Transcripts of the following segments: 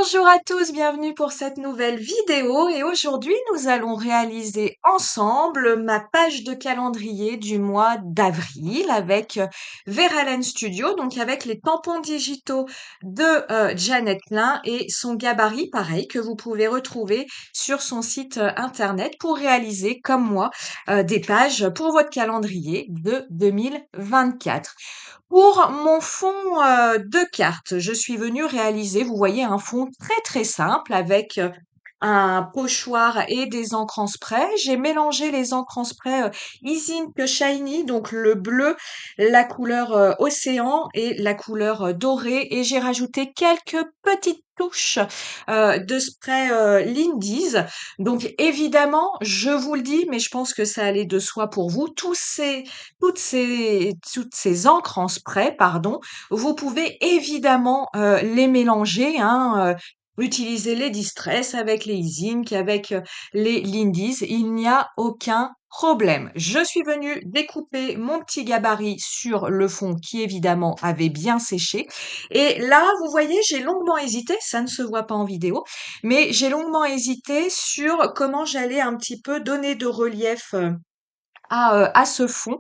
Bonjour à tous, bienvenue pour cette nouvelle vidéo et aujourd'hui nous allons réaliser ensemble ma page de calendrier du mois d'avril avec Verallen Studio, donc avec les tampons digitaux de Janet Klein et son gabarit pareil que vous pouvez retrouver sur son site internet pour réaliser comme moi des pages pour votre calendrier de 2024. Pour mon fond de carte, je suis venue réaliser, vous voyez, un fond très très simple avec un pochoir et des encres en spray. J'ai mélangé les encres en spray Easy Ink Shiny, donc le bleu, la couleur océan et la couleur dorée. Et j'ai rajouté quelques petites touches de spray Lindy's. Donc évidemment, je vous le dis, mais je pense que ça allait de soi pour vous, toutes ces encres en spray, pardon, vous pouvez évidemment les mélanger, hein, utiliser les Distress avec les Ink, avec les Lindy's, il n'y a aucun problème. Je suis venue découper mon petit gabarit sur le fond qui évidemment avait bien séché. Et là, vous voyez, j'ai longuement hésité, ça ne se voit pas en vidéo, mais j'ai longuement hésité sur comment j'allais un petit peu donner de relief à ce fond.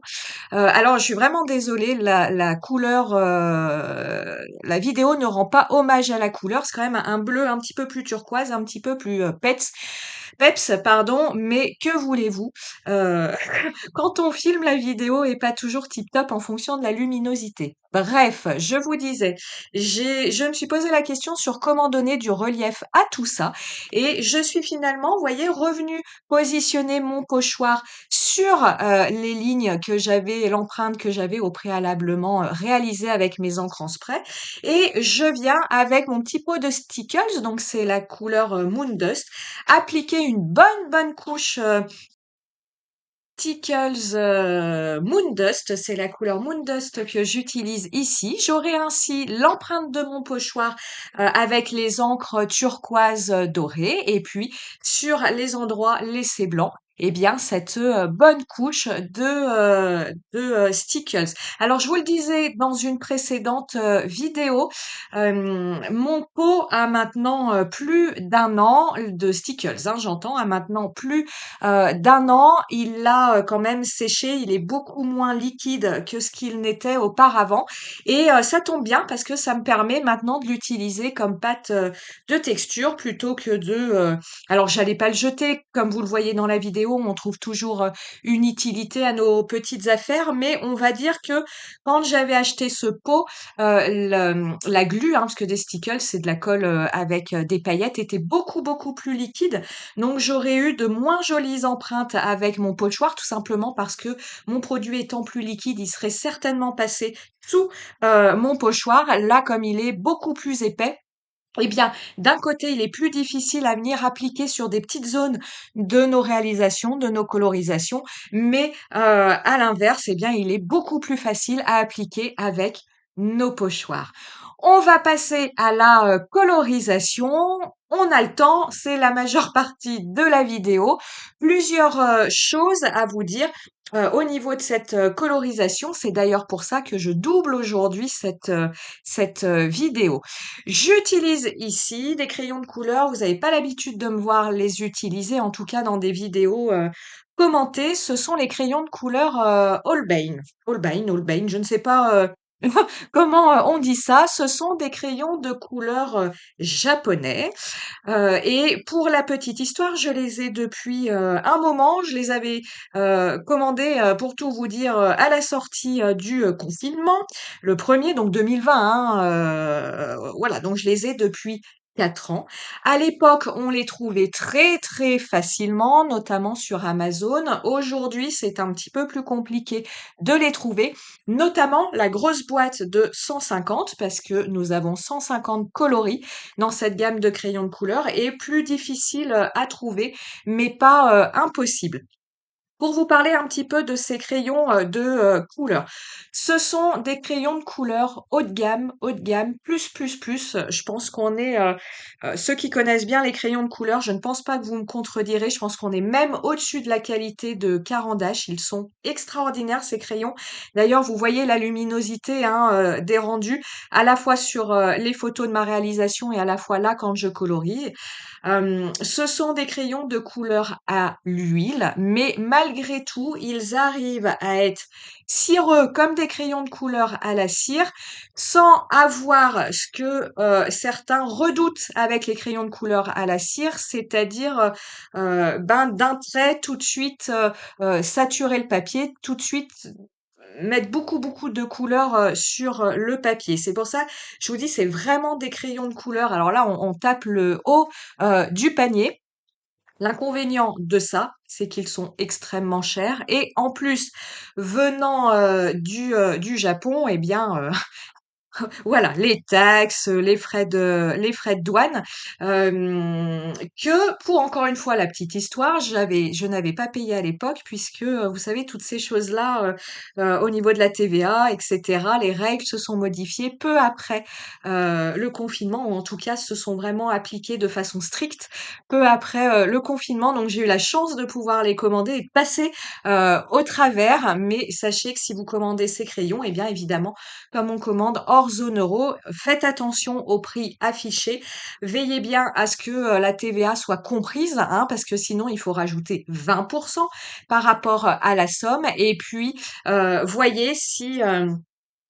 Alors je suis vraiment désolée, la couleur, la vidéo ne rend pas hommage à la couleur. C'est quand même un bleu un petit peu plus turquoise, un petit peu plus, peps, pardon, mais que voulez-vous? Heu, quand on filme, la vidéo est pas toujours tip top en fonction de la luminosité. Bref, je vous disais, je me suis posé la question sur comment donner du relief à tout ça et je suis finalement, vous voyez, revenue positionner mon pochoir sur, les lignes que j'avais l'empreinte que j'avais au préalablement, réalisée avec mes encres en spray et je viens avec mon petit pot de Stickles, donc c'est la couleur, Moon Dust, appliquer une bonne couche, Stickles, Moon Dust, c'est la couleur Moon Dust que j'utilise ici. J'aurai ainsi l'empreinte de mon pochoir, avec les encres turquoise, dorées et puis sur les endroits laissés blancs, eh bien cette, bonne couche de Stickles. Alors je vous le disais dans une précédente, vidéo, mon pot a maintenant, plus d'un an de Stickles, hein, j'entends, a maintenant plus d'un an, il l'a quand même séché, il est beaucoup moins liquide que ce qu'il n'était auparavant. Et ça tombe bien parce que ça me permet maintenant de l'utiliser comme pâte de texture plutôt que alors j'allais pas le jeter, comme vous le voyez dans la vidéo, on trouve toujours une utilité à nos petites affaires, mais on va dire que quand j'avais acheté ce pot, la glu, hein, parce que des stickles, c'est de la colle avec des paillettes, était beaucoup plus liquide. Donc j'aurais eu de moins jolies empreintes avec mon pochoir, tout simplement parce que mon produit étant plus liquide, il serait certainement passé sous mon pochoir. Là, comme il est beaucoup plus épais, eh bien, d'un côté, il est plus difficile à venir appliquer sur des petites zones de nos réalisations, de nos colorisations, mais à l'inverse, eh bien, il est beaucoup plus facile à appliquer avec nos pochoirs. On va passer à la colorisation. On a le temps, c'est la majeure partie de la vidéo. Plusieurs choses à vous dire. Au niveau de cette colorisation, c'est d'ailleurs pour ça que je double aujourd'hui cette vidéo. J'utilise ici des crayons de couleur. Vous n'avez pas l'habitude de me voir les utiliser, en tout cas dans des vidéos commentées. Ce sont les crayons de couleur Holbein. Holbein, je ne sais pas comment on dit ça. Ce sont des crayons de couleur japonais. Et pour la petite histoire, je les ai depuis un moment. Je les avais commandés, pour tout vous dire, à la sortie du confinement, le premier, donc 2020. Hein, voilà, donc je les ai depuis 4 ans. À l'époque, on les trouvait très facilement, notamment sur Amazon. Aujourd'hui, c'est un petit peu plus compliqué de les trouver, notamment la grosse boîte de 150, parce que nous avons 150 coloris dans cette gamme de crayons de couleur est plus difficile à trouver, mais pas impossible. pour vous parler un petit peu de ces crayons de couleur. Ce sont des crayons de couleur haut de gamme, plus. Je pense qu'on est, ceux qui connaissent bien les crayons de couleur, je ne pense pas que vous me contredirez. Je pense qu'on est même au-dessus de la qualité de Caran d'Ache. Ils sont extraordinaires, ces crayons. D'ailleurs, vous voyez la luminosité hein, des rendus, à la fois sur les photos de ma réalisation et à la fois là quand je colorie. Ce sont des crayons de couleur à l'huile, mais malgré tout, ils arrivent à être cireux comme des crayons de couleur à la cire, sans avoir ce que certains redoutent avec les crayons de couleur à la cire, c'est-à-dire ben, d'un trait tout de suite saturer le papier, tout de suite mettre beaucoup de couleurs sur le papier. C'est pour ça, je vous dis, c'est vraiment des crayons de couleur. Alors là, on tape le haut du panier. L'inconvénient de ça, c'est qu'ils sont extrêmement chers et en plus, venant du Japon, eh bien, voilà, les taxes, les frais de douane, que pour encore une fois la petite histoire, je n'avais pas payé à l'époque puisque, vous savez toutes ces choses-là, au niveau de la TVA et cetera, les règles se sont modifiées peu après, le confinement ou en tout cas se sont vraiment appliquées de façon stricte peu après, le confinement. Donc j'ai eu la chance de pouvoir les commander et de passer, au travers. Mais sachez que si vous commandez ces crayons, eh bien évidemment comme on commande hors zone euro, faites attention au prix affiché. Veillez bien à ce que la TVA soit comprise, hein, parce que sinon il faut rajouter 20% par rapport à la somme. Et puis, voyez si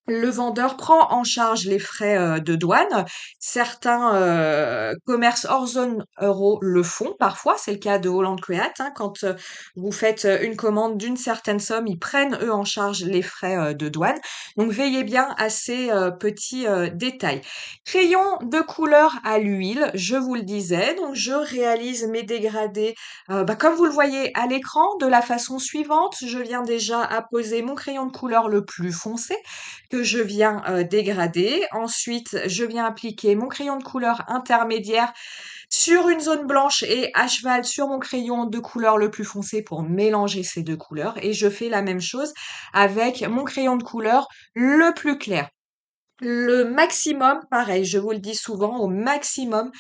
le vendeur prend en charge les frais de douane. Certains commerces hors zone euro le font parfois. C'est le cas de Holland Create. Hein, quand vous faites une commande d'une certaine somme, ils prennent eux en charge les frais de douane. Donc veillez bien à ces petits détails. Crayon de couleur à l'huile, je vous le disais. Donc je réalise mes dégradés bah, comme vous le voyez à l'écran de la façon suivante. Je viens déjà apposer mon crayon de couleur le plus foncé que je viens dégrader. Ensuite, je viens appliquer mon crayon de couleur intermédiaire sur une zone blanche et à cheval sur mon crayon de couleur le plus foncé pour mélanger ces deux couleurs. Et je fais la même chose avec mon crayon de couleur le plus clair. Le maximum, pareil, je vous le dis souvent, au maximum,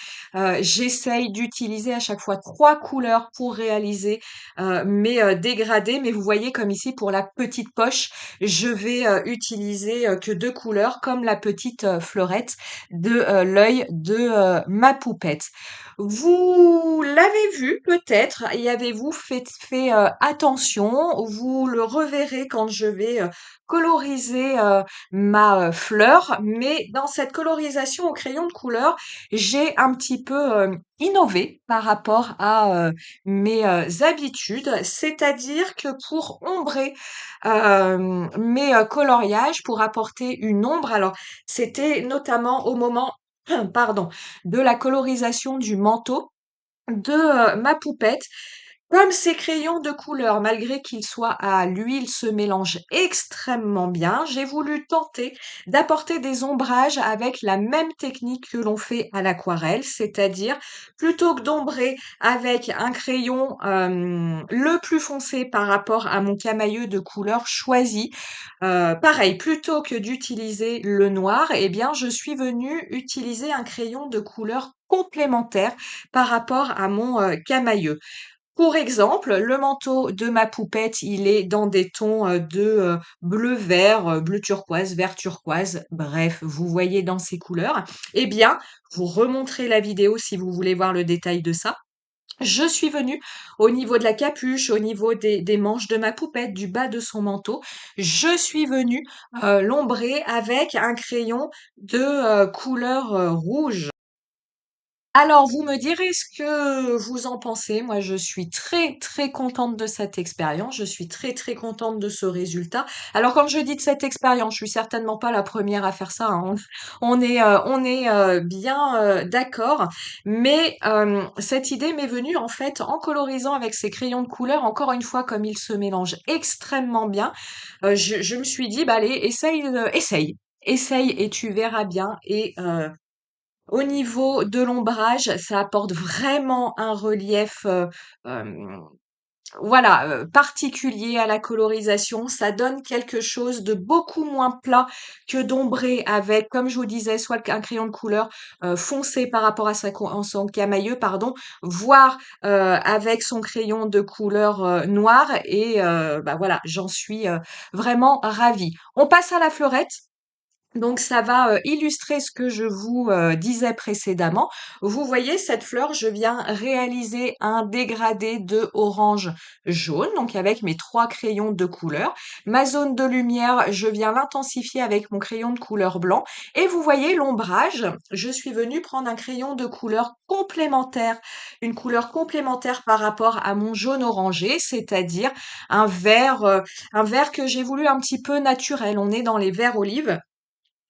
j'essaye d'utiliser à chaque fois 3 couleurs pour réaliser, mes, dégradés. Mais vous voyez comme ici pour la petite poche, je vais, utiliser, que 2 couleurs comme la petite, fleurette de, l'œil de, ma poupette. Vous l'avez vu peut-être, y avez-vous fait, attention? Vous le reverrez quand je vais, coloriser, ma fleur, mais dans cette colorisation au crayon de couleur, j'ai un petit peu innové par rapport à mes habitudes, c'est-à-dire que pour ombrer mes coloriages, pour apporter une ombre, alors c'était notamment au moment, pardon, de la colorisation du manteau de ma poupette. Comme ces crayons de couleur, malgré qu'ils soient à l'huile, se mélangent extrêmement bien, j'ai voulu tenter d'apporter des ombrages avec la même technique que l'on fait à l'aquarelle, c'est-à-dire plutôt que d'ombrer avec un crayon le plus foncé par rapport à mon camailleux de couleur choisi, pareil, plutôt que d'utiliser le noir, eh bien, je suis venue utiliser un crayon de couleur complémentaire par rapport à mon camailleux. Pour exemple, le manteau de ma poupette, il est dans des tons, de, bleu-vert, bleu turquoise, vert turquoise, bref, vous voyez dans ces couleurs. Eh bien, vous remontrez la vidéo si vous voulez voir le détail de ça. Je suis venue au niveau de la capuche, au niveau des manches de ma poupette, du bas de son manteau, je suis venue, l'ombrer avec un crayon de, couleur, rouge. Alors, vous me direz ce que vous en pensez. Moi, je suis très contente de cette expérience. Je suis très contente de ce résultat. Alors, quand je dis de cette expérience, je suis certainement pas la première à faire ça, hein. On est bien d'accord. Mais cette idée m'est venue en fait en colorisant avec ces crayons de couleur. Encore une fois, comme ils se mélangent extrêmement bien, je me suis dit, bah allez, essaye et tu verras bien. Et au niveau de l'ombrage, ça apporte vraiment un relief, hem, voilà, particulier à la colorisation. Ça donne quelque chose de beaucoup moins plat que d'ombré avec, comme je vous disais, soit un crayon de couleur, foncé par rapport à son camailleux, pardon, voire, avec son crayon de couleur, noire et bah, voilà, j'en suis, vraiment ravie. On passe à la fleurette. Donc ça va, illustrer ce que je vous, disais précédemment. Vous voyez cette fleur, je viens réaliser un dégradé de orange jaune, donc avec mes 3 crayons de couleur. Ma zone de lumière, je viens l'intensifier avec mon crayon de couleur blanc et vous voyez l'ombrage, je suis venue prendre un crayon de couleur complémentaire, une couleur complémentaire par rapport à mon jaune orangé, c'est-à-dire un vert que j'ai voulu un petit peu naturel. On est dans les verts olives.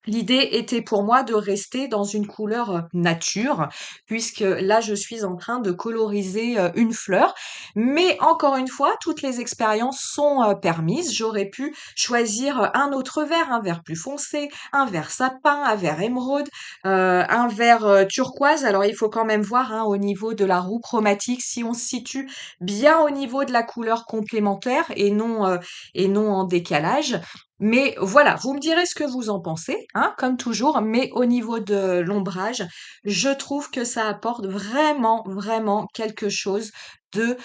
L'idée était pour moi de rester dans une couleur, nature, puisque là, je suis en train de coloriser, une fleur. Mais encore une fois, toutes les expériences sont, permises. J'aurais pu choisir, un autre vert, un vert plus foncé, un vert sapin, un vert émeraude, un vert, turquoise. Alors il faut quand même voir, hein, au niveau de la roue chromatique, si on se situe bien au niveau de la couleur complémentaire et non en décalage. Mais voilà, vous me direz ce que vous en pensez, hein, comme toujours, mais au niveau de l'ombrage, je trouve que ça apporte vraiment, vraiment quelque chose de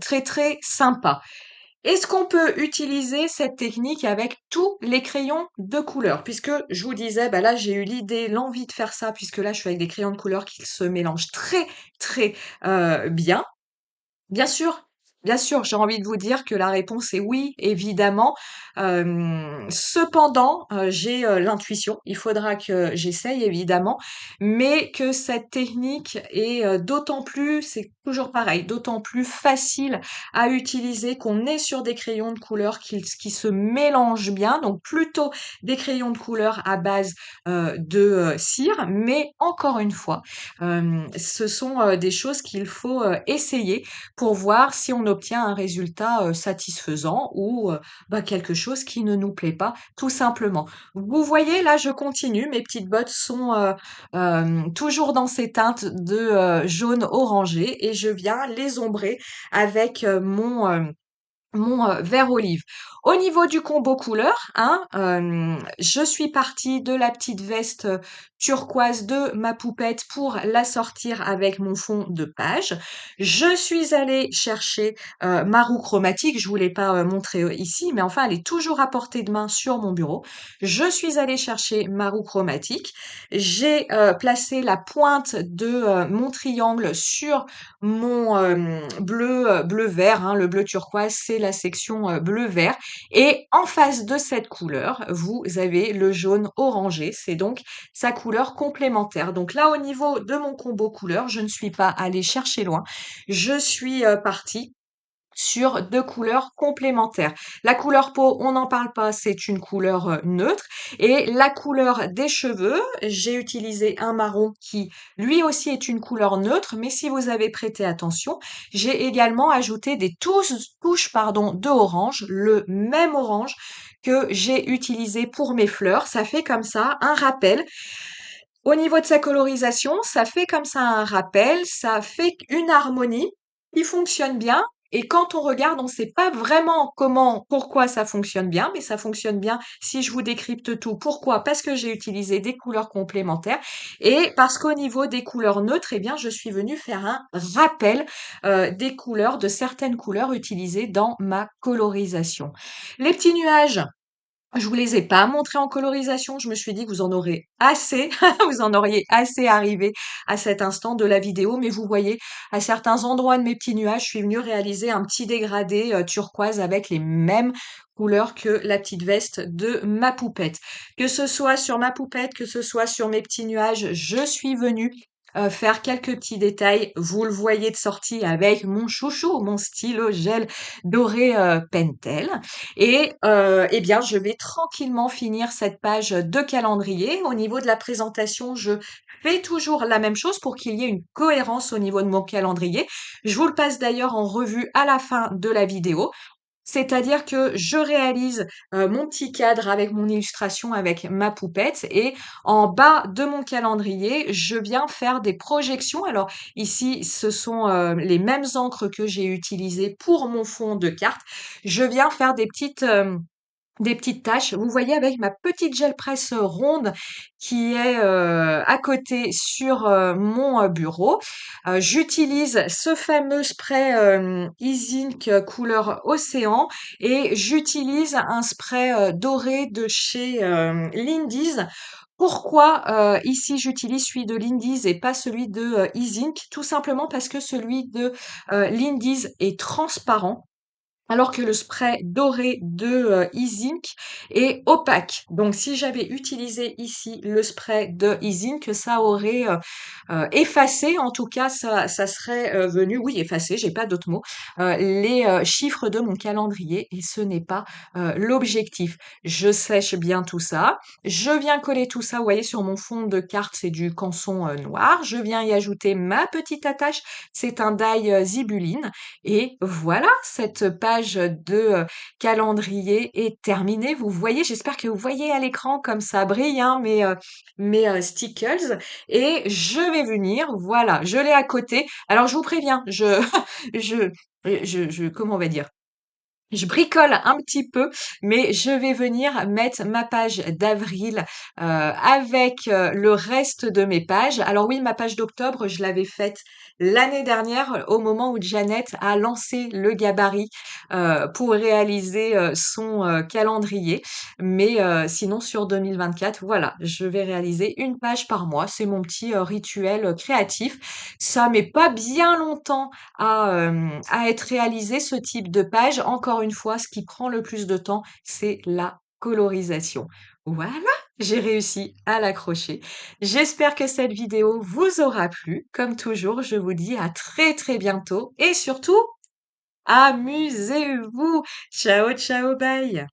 très, très sympa. Est-ce qu'on peut utiliser cette technique avec tous les crayons de couleur? Puisque je vous disais, bah là, j'ai eu l'idée, l'envie de faire ça, puisque là, je suis avec des crayons de couleur qui se mélangent très, très bien. Bien sûr, j'ai envie de vous dire que la réponse est oui, évidemment. Cependant, j'ai, l'intuition, il faudra que j'essaye évidemment, mais que cette technique est, d'autant plus c'est toujours pareil, d'autant plus facile à utiliser qu'on est sur des crayons de couleur qui se mélangent bien, donc plutôt des crayons de couleur à base, de, cire. Mais encore une fois, ce sont, des choses qu'il faut, essayer pour voir si on obtient un résultat, satisfaisant ou, bah, quelque chose qui ne nous plaît pas, tout simplement. Vous voyez, là, je continue, mes petites bottes sont, toujours dans ces teintes de, jaune orangé et je viens les ombrer avec, mon vert olive. Au niveau du combo couleur, hein, je suis partie de la petite veste, turquoise de ma poupette pour la sortir avec mon fond de page. Je suis allée chercher, ma roue chromatique. Je vous l'ai pas, montrée, ici, mais enfin, elle est toujours à portée de main sur mon bureau. Je suis allée chercher ma roue chromatique. J'ai, placé la pointe de, mon triangle sur mon bleu-vert, hein, le bleu turquoise, c'est la section bleu-vert. Et en face de cette couleur, vous avez le jaune orangé, c'est donc sa couleur complémentaire. Donc là, au niveau de mon combo couleur, je ne suis pas allée chercher loin. Je suis partie sur 2 couleurs complémentaires. La couleur peau, on n'en parle pas, c'est une couleur, neutre et la couleur des cheveux, j'ai utilisé un marron qui, lui aussi, est une couleur neutre, mais si vous avez prêté attention, j'ai également ajouté des touches, pardon, de orange, le même orange que j'ai utilisé pour mes fleurs. Ça fait comme ça un rappel. Au niveau de sa colorisation, ça fait comme ça un rappel, ça fait une harmonie qui fonctionne bien. Et quand on regarde, on ne sait pas vraiment pourquoi ça fonctionne bien, mais ça fonctionne bien si je vous décrypte tout. Pourquoi? Parce que j'ai utilisé des couleurs complémentaires et parce qu'au niveau des couleurs neutres, eh bien, je suis venue faire un rappel des couleurs, de certaines couleurs utilisées dans ma colorisation. Les petits nuages, je vous les ai pas montrés en colorisation, je me suis dit que vous en aurez assez, vous en auriez assez arrivé à cet instant de la vidéo, mais vous voyez, à certains endroits de mes petits nuages, je suis venue réaliser un petit dégradé turquoise avec les mêmes couleurs que la petite veste de ma poupette. Que ce soit sur ma poupette, que ce soit sur mes petits nuages, je suis venue faire quelques petits détails. Vous le voyez de sortie avec mon chouchou, mon stylo gel doré Pentel. Et eh bien, je vais tranquillement finir cette page de calendrier. Au niveau de la présentation, je fais toujours la même chose pour qu'il y ait une cohérence au niveau de mon calendrier. Je vous le passe d'ailleurs en revue à la fin de la vidéo. C'est-à-dire que je réalise, mon petit cadre avec mon illustration, avec ma poupette et en bas de mon calendrier, je viens faire des projections. Alors ici, ce sont, les mêmes encres que j'ai utilisées pour mon fond de carte. Je viens faire des petites taches. Vous voyez avec ma petite gel presse ronde qui est à côté sur mon bureau. J'utilise ce fameux spray Ease Ink couleur océan et j'utilise un spray doré de chez Lindy's. Pourquoi ici j'utilise celui de Lindy's et pas celui de Ease Ink? Tout simplement parce que celui de Lindy's est transparent alors que le spray doré de Ease Ink est opaque. Donc si j'avais utilisé ici le spray de Ease Ink, ça aurait effacé, en tout cas ça serait venu, oui effacé, j'ai pas d'autre mot, les chiffres de mon calendrier et ce n'est pas l'objectif. Je sèche bien tout ça, je viens coller tout ça, vous voyez sur mon fond de carte c'est du canson noir, je viens y ajouter ma petite attache, c'est un die zibuline et voilà, cette page de calendrier est terminée. Vous voyez, j'espère que vous voyez à l'écran comme ça brille, hein, mes stickers. Et je vais venir, voilà, je l'ai à côté. Alors je vous préviens, je, comment on va dire? Je bricole un petit peu, mais je vais venir mettre ma page d'avril avec le reste de mes pages. Alors oui, ma page d'octobre, je l'avais faite l'année dernière au moment où Janet a lancé le gabarit pour réaliser son calendrier. Mais sinon, sur 2024, voilà, je vais réaliser une page par mois. C'est mon petit rituel créatif. Ça met pas bien longtemps à être réalisé ce type de page. Encore une fois, ce qui prend le plus de temps, c'est la colorisation. Voilà, j'ai réussi à l'accrocher. J'espère que cette vidéo vous aura plu. Comme toujours, je vous dis à très très bientôt et surtout, amusez-vous. Ciao, ciao, bye.